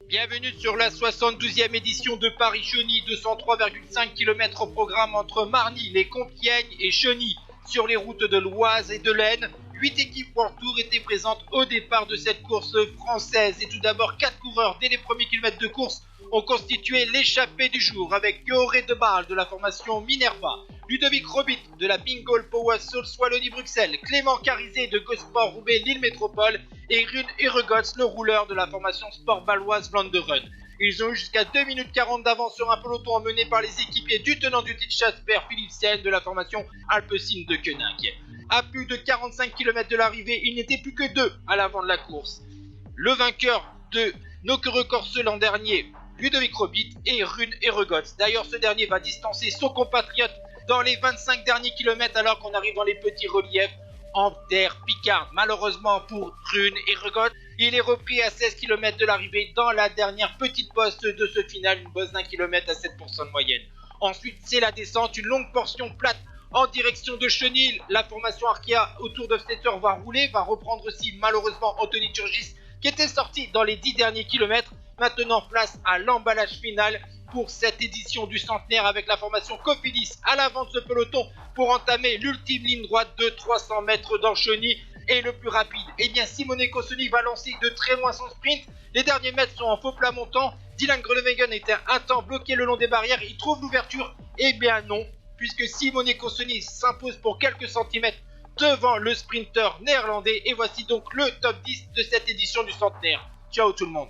Bienvenue sur la 72e édition de Paris-Chauny, 203,5 km au programme entre Marny, les Compiègnes et Chauny. Sur les routes de l'Oise et de l'Aisne, 8 équipes World Tour étaient présentes au départ de cette course française. Et tout d'abord, 4 coureurs dès les premiers kilomètres de course ont constitué l'échappée du jour avec Joré De Baal de la formation Minerva, Ludovic Robit de la Bingoal Power Soul Wallonie-Bruxelles, Clément Carizet de Gosport Roubaix Lille Métropole et Rune Heregots, le rouleur de la formation Sport Baloise Vlaanderen. Ils ont eu jusqu'à 2 minutes 40 d'avance sur un peloton emmené par les équipiers du tenant du titre Jasper Philipsen de la formation Alpecin de Koenig. À plus de 45 km de l'arrivée, il n'était plus que 2 à l'avant de la course. Le vainqueur de Nokere-Corse l'an dernier, Ludovic Robit et Rune Heregots. D'ailleurs, ce dernier va distancer son compatriote dans les 25 derniers kilomètres alors qu'on arrive dans les petits reliefs en terre picarde. Malheureusement pour Rune Heregots, il est repris à 16 km de l'arrivée dans la dernière petite bosse de ce final, une bosse d'1 km à 7% de moyenne. Ensuite, c'est la descente, une longue portion plate en direction de Chenil. La formation Arkea autour de Stetter va rouler, va reprendre aussi malheureusement Anthony Turgis qui était sorti dans les 10 derniers kilomètres. Maintenant, place à l'emballage final pour cette édition du centenaire avec la formation Cofidis à l'avant de ce peloton pour entamer l'ultime ligne droite de 300 mètres dans Chauny. Et le plus rapide, eh bien Simone Koscielny va lancer de très loin son sprint. Les derniers mètres sont en faux plat montant. Dylan Groenewegen était un temps bloqué le long des barrières. Il trouve l'ouverture. Eh bien non, puisque Simone Koscielny s'impose pour quelques centimètres devant le sprinter néerlandais. Et voici donc le top 10 de cette édition du centenaire. Ciao tout le monde.